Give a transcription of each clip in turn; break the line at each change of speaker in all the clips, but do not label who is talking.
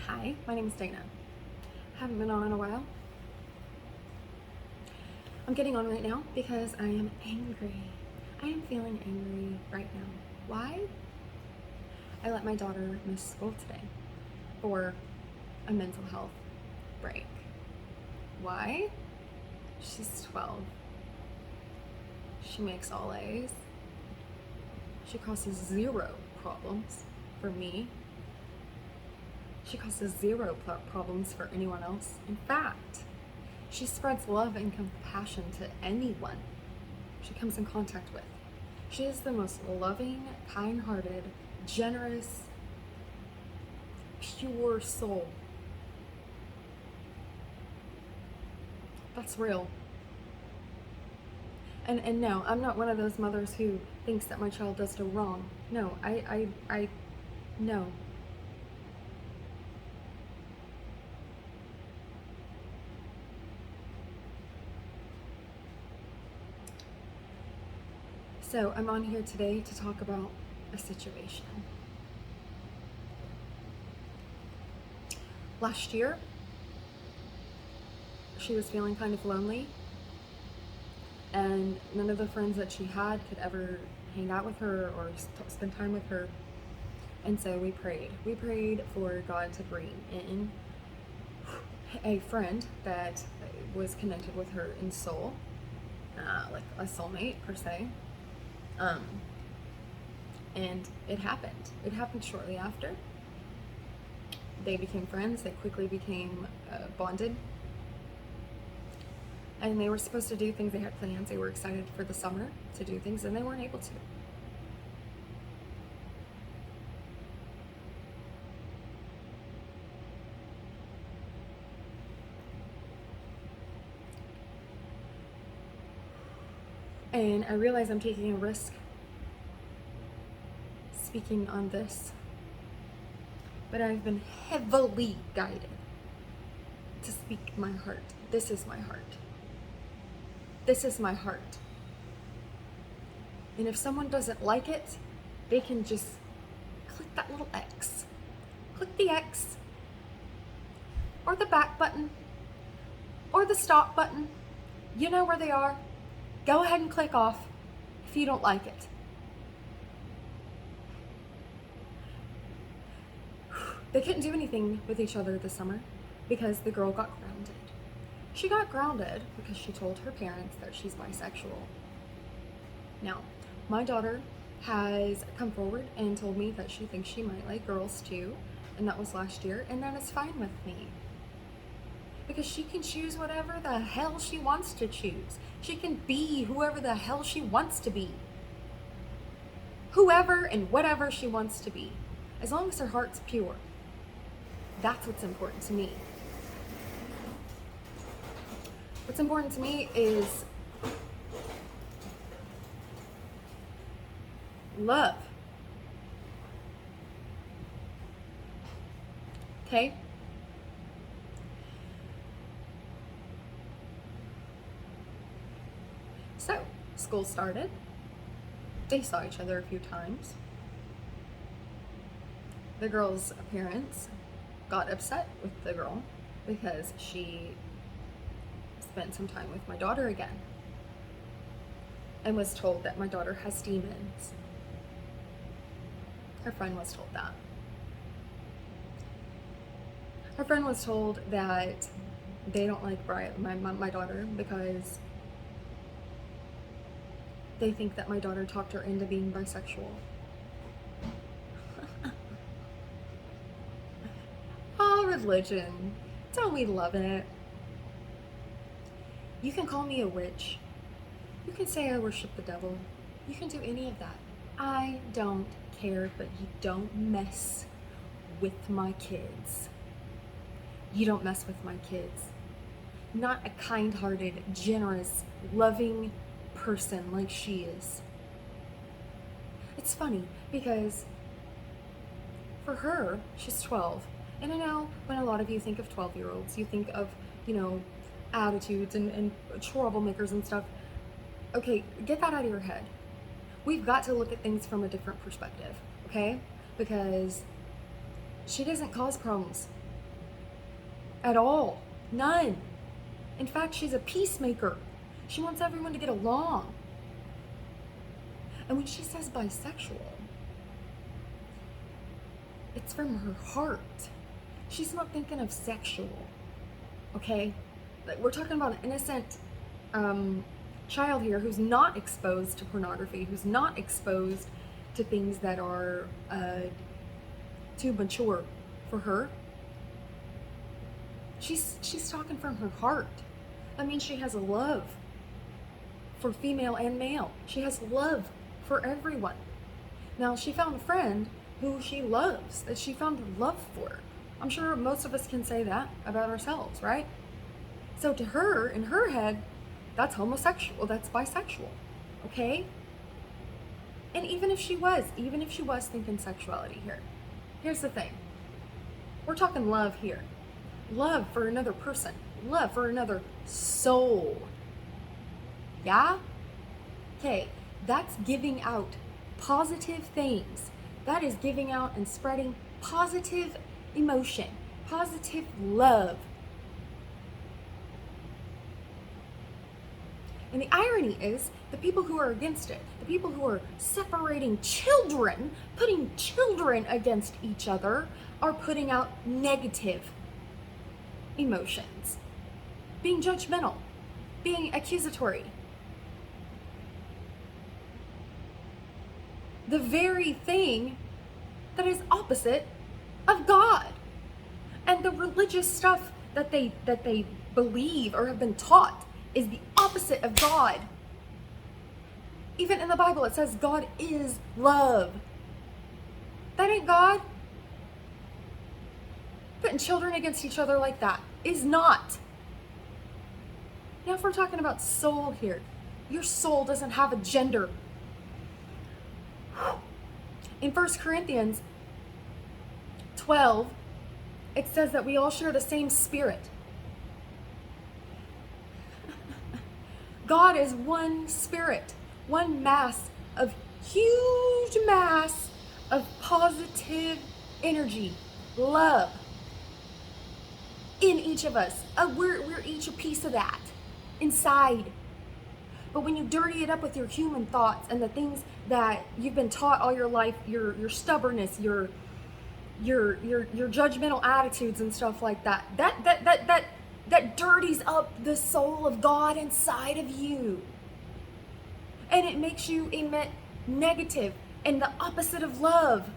Hi, my name is Dana. Haven't been on in a while. I'm getting on right now because I am angry. I am feeling angry right now. Why? I let my daughter miss school today for a mental health break. Why? She's 12. She makes all A's. She causes zero problems for me. She causes zero problems for anyone else. In fact, she spreads love and compassion to anyone she comes in contact with. She is the most loving, kind-hearted, generous, pure soul. That's real. And no, I'm not one of those mothers who thinks that my child does no wrong. No, no. So I'm on here today to talk about a situation. Last year, she was feeling kind of lonely, and none of the friends that she had could ever hang out with her or spend time with her. And so we prayed. We prayed for God to bring in a friend that was connected with her in soul, like a soulmate per se. And it happened. It happened shortly after. They became friends. They quickly became bonded. And they were supposed to do things. They had plans. They were excited for the summer to do things, and they weren't able to. And I realize I'm taking a risk speaking on this, but I've been heavily guided to speak my heart. This is my heart. This is my heart. And if someone doesn't like it, they can just click that little X. Click the X, or the back button, or the stop button. You know where they are. Go ahead and click off if you don't like it. They couldn't do anything with each other this summer because the girl got grounded. She got grounded because she told her parents that she's bisexual. Now, my daughter has come forward and told me that she thinks she might like girls too, and that was last year, and that is fine with me. Because she can choose whatever the hell she wants to choose. She can be whoever the hell she wants to be. Whoever and whatever she wants to be. As long as her heart's pure. That's what's important to me. What's important to me is love. Okay? So, school started. They saw each other a few times. The girl's parents got upset with the girl because she spent some time with my daughter again and was told that my daughter has demons. Her friend was told that. Her friend was told that they don't like my daughter because they think that my daughter talked her into being bisexual. Oh, religion. Don't we love it? You can call me a witch. You can say I worship the devil. You can do any of that. I don't care, but you don't mess with my kids. You don't mess with my kids. Not a kind-hearted, generous, loving person like she is. It's funny because for her, she's 12. And I know when a lot of you think of 12-year-olds, you think of, attitudes and troublemakers and stuff. Okay, get that out of your head. We've got to look at things from a different perspective, okay? Because she doesn't cause problems. at all. None. In fact, she's a peacemaker. She wants everyone to get along. And when she says bisexual, it's from her heart. She's not thinking of sexual, okay? We're talking about an innocent child here who's not exposed to pornography, who's not exposed to things that are too mature for her. She's talking from her heart. That means she has a love for female and male. She has love for everyone. Now, she found a friend who she loves, that she found love for. I'm sure most of us can say that about ourselves, right? So to her, in her head, that's homosexual, that's bisexual, okay? And even if she was thinking sexuality here, here's the thing. We're talking love here. Love for another person. Love for another soul. Yeah? Okay, that's giving out positive things. That is giving out and spreading positive emotion, positive love. And the irony is, the people who are against it, the people who are separating children, putting children against each other, are putting out negative emotions, being judgmental, being accusatory. The very thing that is opposite of God. And the religious stuff that they believe or have been taught is the opposite of God. Even in the Bible it says God is love. That ain't God. Putting children against each other like that is not. Now if we're talking about soul here, your soul doesn't have a gender. In 1 Corinthians 12, it says that we all share the same spirit. God is one spirit, one huge mass of positive energy, love in each of us. We're each a piece of that inside. But when you dirty it up with your human thoughts and the things that you've been taught all your life, your stubbornness, your judgmental attitudes and stuff like that, that dirties up the soul of God inside of you. And it makes you emit negative and the opposite of love.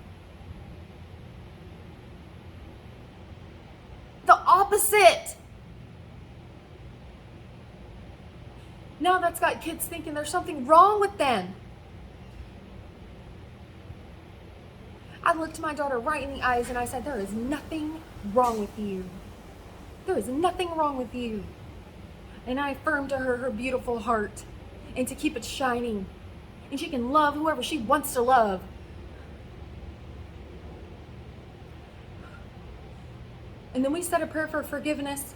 The opposite. Now that's got kids thinking there's something wrong with them. I looked my daughter right in the eyes and I said, there is nothing wrong with you. There is nothing wrong with you. And I affirmed to her beautiful heart and to keep it shining. And she can love whoever she wants to love. And then we said a prayer for forgiveness.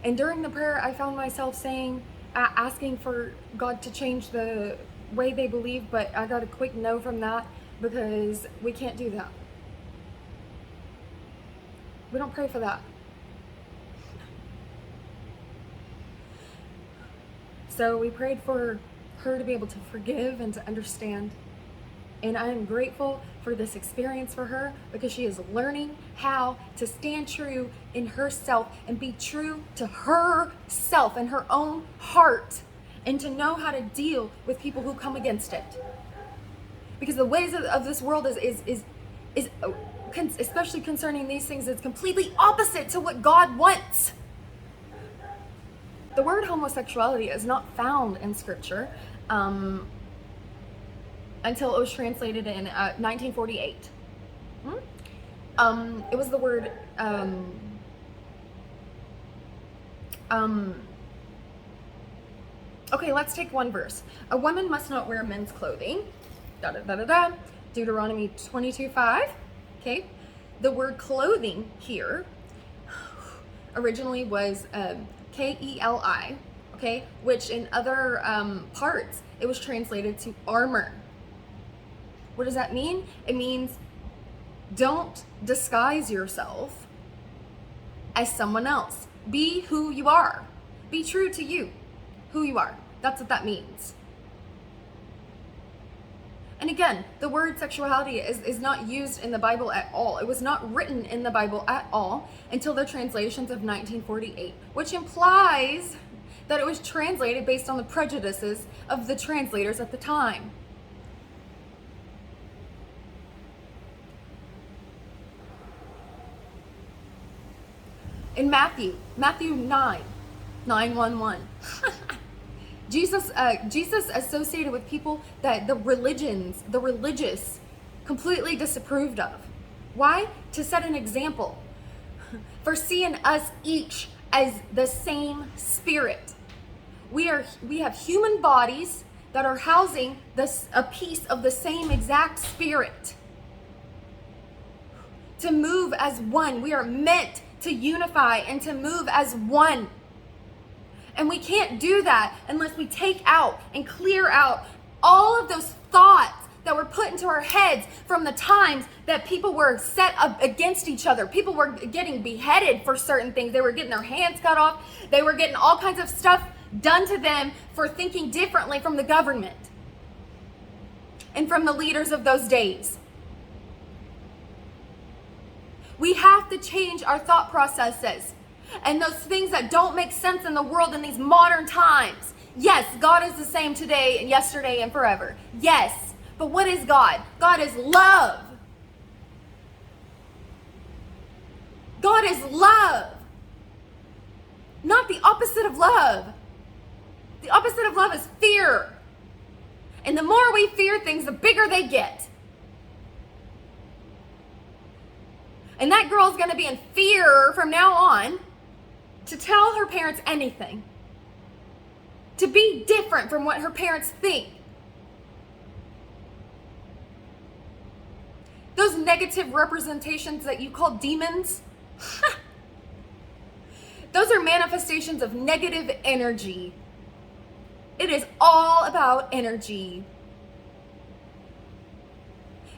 And during the prayer, I found myself saying, asking for God to change the way they believe, but I got a quick no from that because we can't do that. We don't pray for that. So we prayed for her to be able to forgive and to understand. And I am grateful for this experience for her because she is learning how to stand true in herself and be true to herself and her own heart and to know how to deal with people who come against it. Because the ways of this world is especially concerning these things, it's completely opposite to what God wants. The word homosexuality is not found in scripture until it was translated in 1948. It was the word okay, let's take one verse. A woman must not wear men's clothing. Deuteronomy 22:5. Okay, the word clothing here originally was Keli, okay, which in other parts it was translated to armor. What does that mean? It means don't disguise yourself as someone else. Be who you are. Be true to you, who you are. That's what that means. And again, the word sexuality is not used in the Bible at all. It was not written in the Bible at all until the translations of 1948, which implies that it was translated based on the prejudices of the translators at the time. In Matthew 9:11. Jesus associated with people that the religious completely disapproved of. Why? To set an example for seeing us each as the same spirit. We have human bodies that are housing a piece of the same exact spirit. To move as one. We are meant to unify and to move as one. And we can't do that unless we take out and clear out all of those thoughts that were put into our heads from the times that people were set up against each other. People were getting beheaded for certain things. They were getting their hands cut off. They were getting all kinds of stuff done to them for thinking differently from the government and from the leaders of those days. We have to change our thought processes. And those things that don't make sense in the world in these modern times. Yes, God is the same today and yesterday and forever. Yes, but what is God? God is love. God is love. Not the opposite of love. The opposite of love is fear. And the more we fear things, the bigger they get. And that girl's going to be in fear from now on to tell her parents anything, to be different from what her parents think. Those negative representations that you call demons, those are manifestations of negative energy. It is all about energy.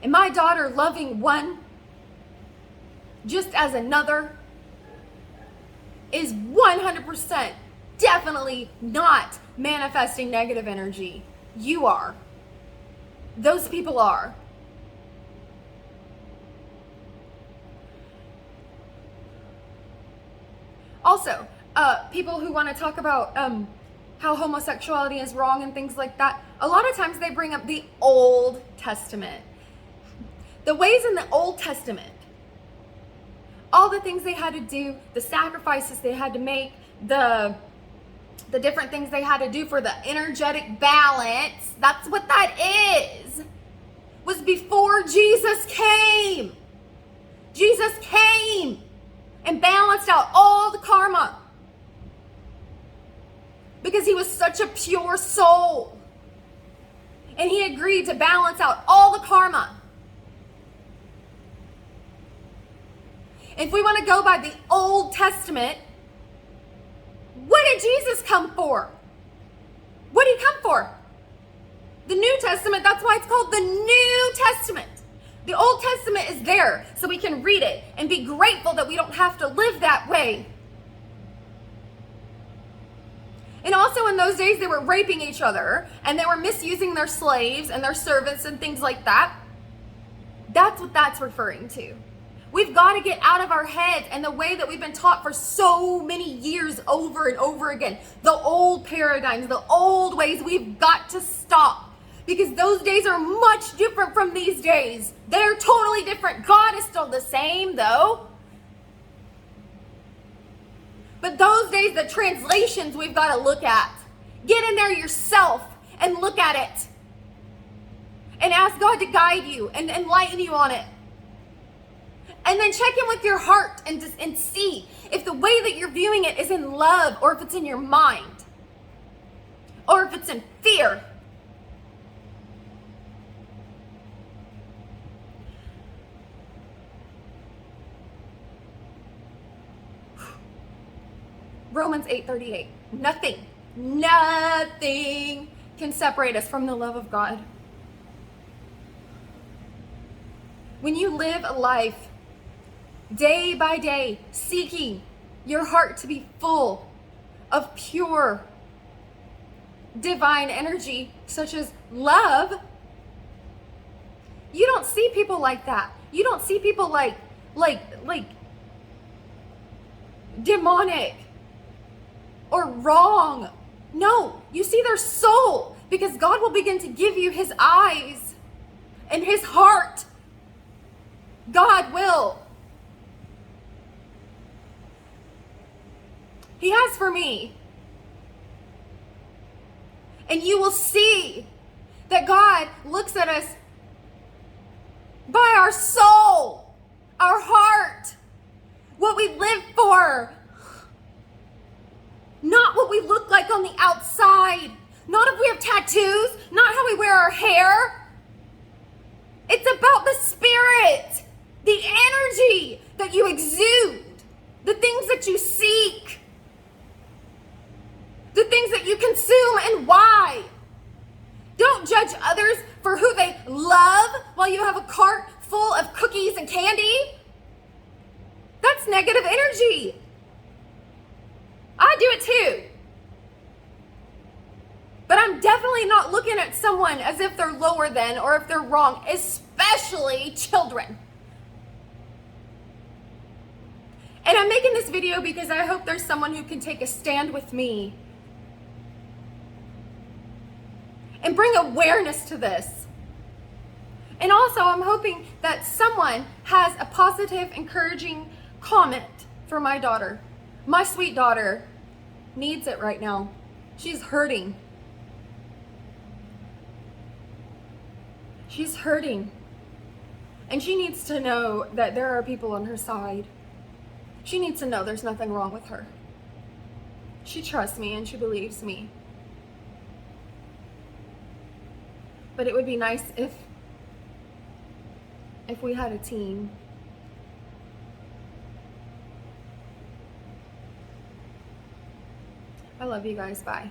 And my daughter loving one just as another is 100% definitely not manifesting negative energy. You are. Those people are. Also, people who want to talk about how homosexuality is wrong and things like that, a lot of times they bring up the Old Testament. The ways in the Old Testament, all the things they had to do, the sacrifices they had to make, the different things they had to do for the energetic balance, that's what that is, was before Jesus came. Jesus came and balanced out all the karma because he was such a pure soul. And he agreed to balance out all the karma. If we want to go by the Old Testament, what did Jesus come for? What did he come for? The New Testament, that's why it's called the New Testament. The Old Testament is there so we can read it and be grateful that we don't have to live that way. And also in those days, they were raping each other and they were misusing their slaves and their servants and things like that. That's what that's referring to. We've got to get out of our heads and the way that we've been taught for so many years over and over again. The old paradigms, the old ways, we've got to stop. Because those days are much different from these days. They're totally different. God is still the same though. But those days, the translations we've got to look at. Get in there yourself and look at it. And ask God to guide you and enlighten you on it. And then check in with your heart and see if the way that you're viewing it is in love or if it's in your mind. Or if it's in fear. Romans 8:38. Nothing can separate us from the love of God. When you live a life day by day seeking your heart to be full of pure divine energy, such as love, you don't see people like that. You don't see people like demonic or wrong. No, you see their soul, because God will begin to give you his eyes and his heart. God will. He has for me. And you will see that God looks at us by our soul, our heart, what we live for. Not what we look like on the outside. Not if we have tattoos. Not how we wear our hair. It's about the spirit, the energy that you exude, the things that you seek, the things that you consume, and why. Don't judge others for who they love while you have a cart full of cookies and candy. That's negative energy. I do it too. But I'm definitely not looking at someone as if they're lower than or if they're wrong, especially children. And I'm making this video because I hope there's someone who can take a stand with me and bring awareness to this. And also, I'm hoping that someone has a positive, encouraging comment for my daughter. My sweet daughter needs it right now. She's hurting. She's hurting. And she needs to know that there are people on her side. She needs to know there's nothing wrong with her. She trusts me and she believes me. But it would be nice if we had a team. I love you guys. Bye.